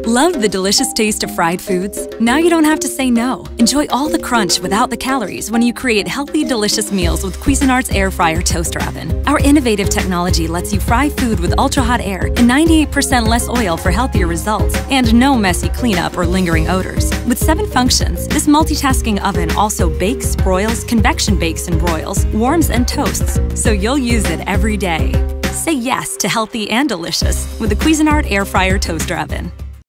Love the delicious taste of fried foods? Now you don't have to say no. Enjoy all the crunch without the calories when you create healthy, delicious meals with Cuisinart's Air Fryer Toaster Oven. Our innovative technology lets you fry food with ultra-hot air and 98% less oil for healthier results, and no messy cleanup or lingering odors. With 7 functions, this multitasking oven also bakes, broils, convection bakes and broils, warms and toasts, so you'll use it every day. Say yes to healthy and delicious with the Cuisinart Air Fryer Toaster Oven.